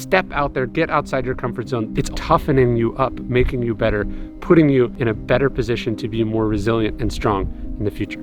step out there, get outside your comfort zone. It's toughening you up, making you better, putting you in a better position to be more resilient and strong in the future.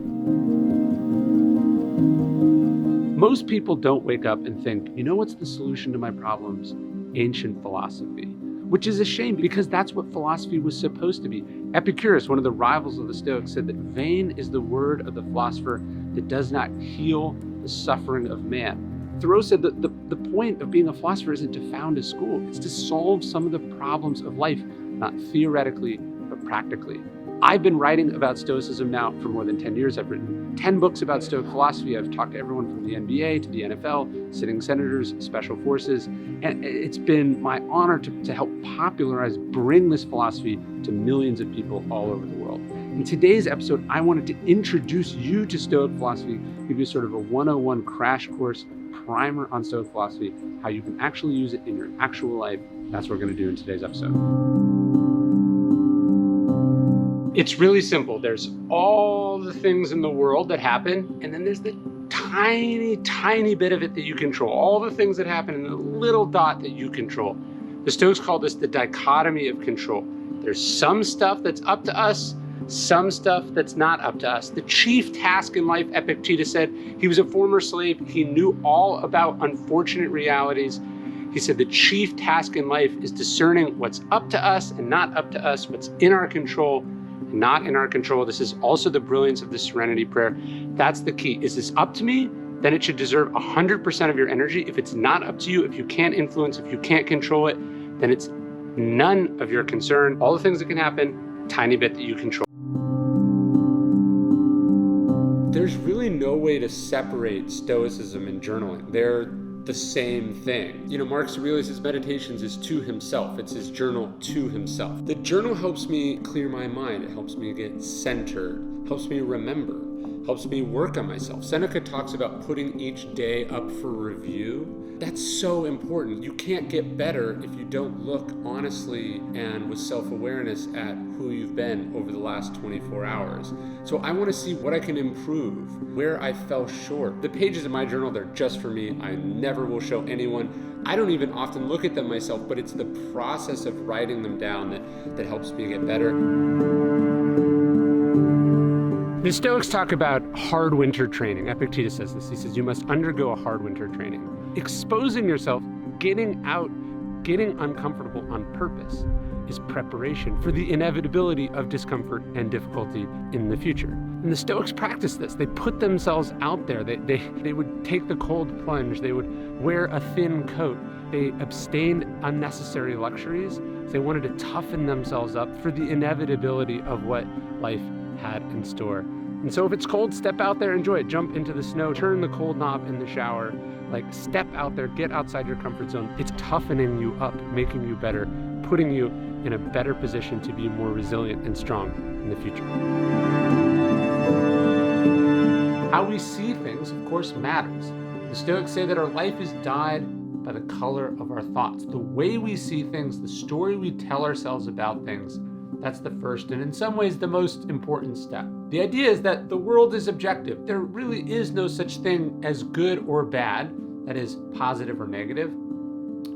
Most people don't wake up and think, you know what's the solution to my problems? Ancient philosophy. Which is a shame, because that's what philosophy was supposed to be. Epicurus, one of the rivals of the Stoics, said that vain is the word of the philosopher that does not heal the suffering of man. Thoreau said that the point of being a philosopher isn't to found a school, it's to solve some of the problems of life, not theoretically, but practically. I've been writing about Stoicism now for more than 10 years. I've written 10 books about Stoic philosophy. I've talked to everyone from the NBA to the NFL, sitting senators, special forces, and it's been my honor to help popularize, bring this philosophy to millions of people all over the world. In today's episode, I wanted to introduce you to Stoic philosophy, give you sort of a 101 crash course primer on Stoic philosophy, how you can actually use it in your actual life. That's what we're going to do in today's episode. It's really simple. There's all the things in the world that happen, and then there's the tiny, tiny bit of it that you control. All the things that happen in the little dot that you control. The Stoics call this the dichotomy of control. There's some stuff that's up to us, some stuff that's not up to us. The chief task in life, Epictetus said, he was a former slave. He knew all about unfortunate realities. He said the chief task in life is discerning what's up to us and not up to us, what's in our control, not in our control. This is also the brilliance of the Serenity Prayer. That's the key. Is this up to me? Then it should deserve 100% of your energy. If it's not up to you, if you can't influence, if you can't control it, then it's none of your concern. All the things that can happen, tiny bit that you control. There's really no way to separate Stoicism and journaling. They're the same thing. You know, Marcus Aurelius' meditations is to himself. It's his journal to himself. The journal helps me clear my mind. It helps me get centered, helps me remember, helps me work on myself. Seneca talks about putting each day up for review. That's so important. You can't get better if you don't look honestly and with self-awareness at who you've been over the last 24 hours. So I want to see what I can improve, where I fell short. The pages in my journal, they're just for me. I never will show anyone. I don't even often look at them myself, but it's the process of writing them down that helps me get better. The Stoics talk about hard winter training. Epictetus says this. He says, you must undergo a hard winter training. Exposing yourself, getting out, getting uncomfortable on purpose is preparation for the inevitability of discomfort and difficulty in the future. And the Stoics practice this. They put themselves out there. They would take the cold plunge. They would wear a thin coat. They abstained unnecessary luxuries. They wanted to toughen themselves up for the inevitability of what life had in store. And so if it's cold, step out there, enjoy it. Jump into the snow, turn the cold knob in the shower. Like, step out there, get outside your comfort zone. It's toughening you up, making you better, putting you in a better position to be more resilient and strong in the future. How we see things, of course, matters. The Stoics say that our life is dyed by the color of our thoughts. The way we see things, the story we tell ourselves about things, that's the first and in some ways the most important step. The idea is that the world is objective. There really is no such thing as good or bad, that is positive or negative.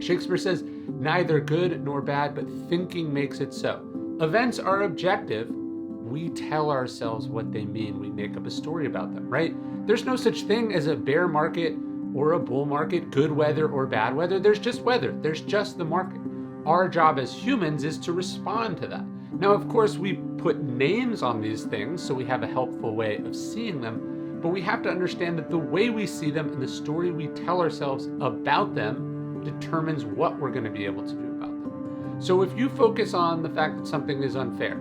Shakespeare says, neither good nor bad, but thinking makes it so. Events are objective. We tell ourselves what they mean. We make up a story about them, right? There's no such thing as a bear market or a bull market, good weather or bad weather. There's just weather. There's just the market. Our job as humans is to respond to that. Now, of course, we put names on these things so we have a helpful way of seeing them, but we have to understand that the way we see them and the story we tell ourselves about them determines what we're going to be able to do about them. So if you focus on the fact that something is unfair,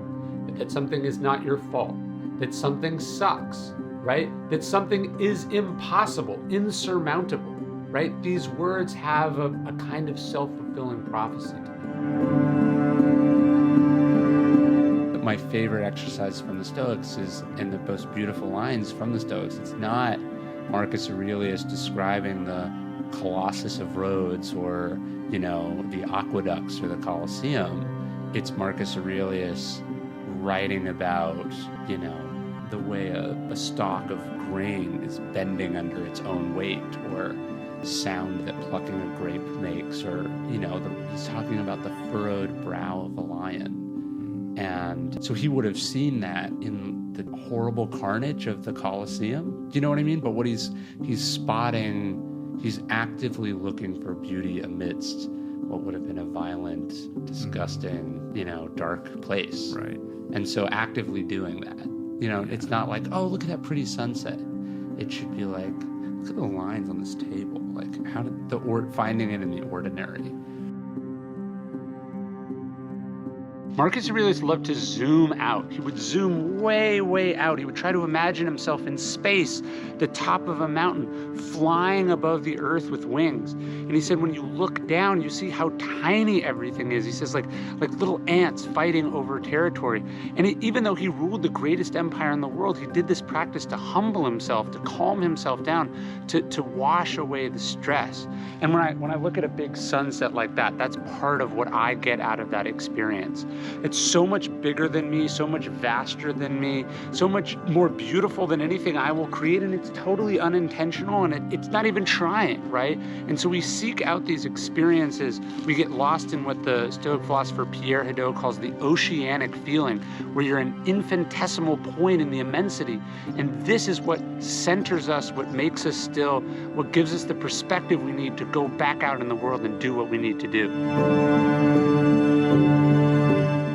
that something is not your fault, that something sucks, right? That something is impossible, insurmountable, right? These words have a kind of self-fulfilling prophecy to them. My favorite exercise from the Stoics is, and the most beautiful lines from the Stoics, it's not Marcus Aurelius describing the Colossus of Rhodes or, the aqueducts or the Colosseum. It's Marcus Aurelius writing about, the way a stalk of grain is bending under its own weight, or sound that plucking a grape makes, or, he's talking about the furrowed brow of a lion. And so he would have seen that in the horrible carnage of the Colosseum. Do you know what I mean? But what he's spotting, he's actively looking for beauty amidst what would have been a violent, disgusting, dark place. Right. And so actively doing that, it's not like, oh, look at that pretty sunset. It should be like, look at the lines on this table. Like, how did finding it in the ordinary. Marcus Aurelius loved to zoom out. He would zoom way, way out. He would try to imagine himself in space, the top of a mountain, flying above the earth with wings. And he said, when you look down, you see how tiny everything is. He says, like little ants fighting over territory. And even though he ruled the greatest empire in the world, he did this practice to humble himself, to calm himself down, to wash away the stress. And when I look at a big sunset like that, that's part of what I get out of that experience. It's so much bigger than me, so much vaster than me, so much more beautiful than anything I will create, and it's totally unintentional, and it's not even trying, right? And so we seek out these experiences. We get lost in what the Stoic philosopher Pierre Hadot calls the oceanic feeling, where you're an infinitesimal point in the immensity. And this is what centers us, what makes us still, what gives us the perspective we need to go back out in the world and do what we need to do.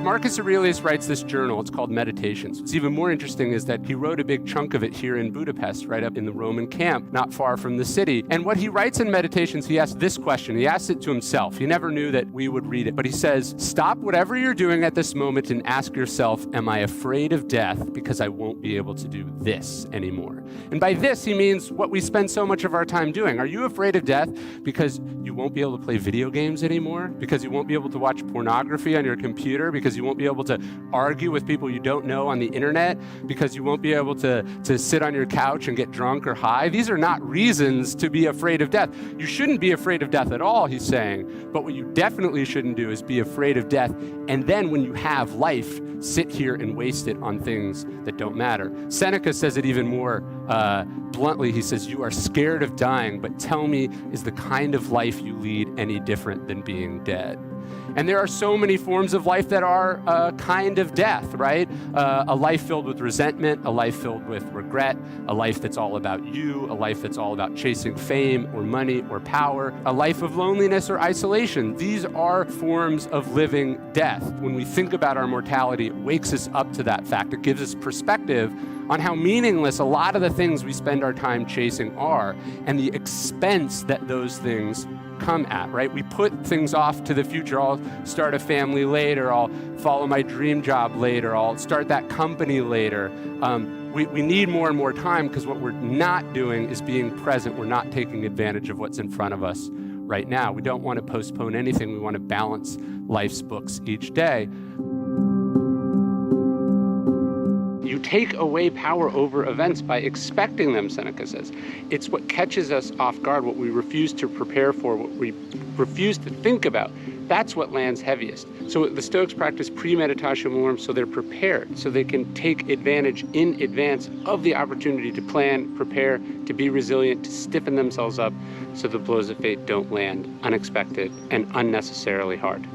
Marcus Aurelius writes this journal. It's called Meditations. What's even more interesting is that he wrote a big chunk of it here in Budapest, right up in the Roman camp, not far from the city. And what he writes in Meditations, he asks this question. He asks it to himself. He never knew that we would read it, but he says, stop whatever you're doing at this moment and ask yourself, am I afraid of death because I won't be able to do this anymore? And by this, he means what we spend so much of our time doing. Are you afraid of death because you won't be able to play video games anymore? Because you won't be able to watch pornography on your computer? Because you won't be able to argue with people you don't know on the internet? Because you won't be able to sit on your couch and get drunk or high? These are not reasons to be afraid of death. You shouldn't be afraid of death at all, he's saying. But what you definitely shouldn't do is be afraid of death. And then when you have life, sit here and waste it on things that don't matter. Seneca says it even more bluntly. He says, you are scared of dying, but tell me, is the kind of life you lead any different than being dead? And there are so many forms of life that are a kind of death, right? A life filled with resentment, a life filled with regret, a life that's all about you, a life that's all about chasing fame or money or power, a life of loneliness or isolation. These are forms of living death. When we think about our mortality, it wakes us up to that fact. It gives us perspective on how meaningless a lot of the things we spend our time chasing are, and the expense that those things come at, right? We put things off to the future. I'll start a family later. I'll follow my dream job later. I'll start that company later. We need more and more time because what we're not doing is being present. We're not taking advantage of what's in front of us right now. We don't want to postpone anything. We want to balance life's books each day. You take away power over events by expecting them, Seneca says. It's what catches us off guard, what we refuse to prepare for, what we refuse to think about. That's what lands heaviest. So the Stoics practice Premeditatio Malorum, so they're prepared, so they can take advantage in advance of the opportunity to plan, prepare, to be resilient, to stiffen themselves up so the blows of fate don't land unexpected and unnecessarily hard.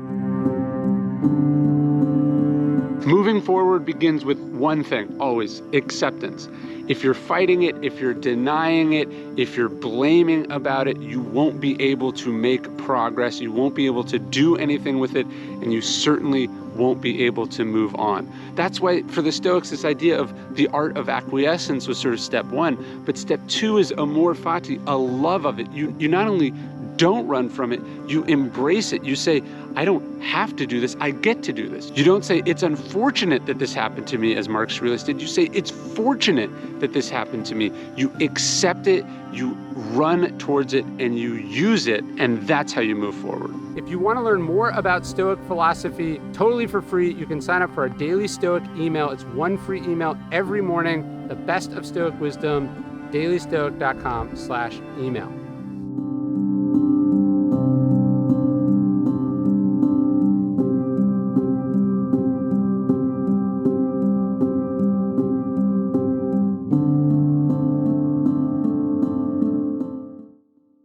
Moving forward begins with one thing, always, acceptance. If you're fighting it, if you're denying it, if you're blaming about it, you won't be able to make progress, you won't be able to do anything with it, and you certainly won't be able to move on. That's why for the Stoics, this idea of the art of acquiescence was sort of step one, but step two is Amor Fati, a love of it. You not only don't run from it, you embrace it. You say, I don't have to do this, I get to do this. You don't say, it's unfortunate that this happened to me, as Marcus Aurelius did. You say, it's fortunate that this happened to me. You accept it, you run towards it, and you use it, and that's how you move forward. If you want to learn more about Stoic philosophy, totally for free, you can sign up for our daily Stoic email. It's one free email every morning, the best of Stoic wisdom, dailystoic.com/email.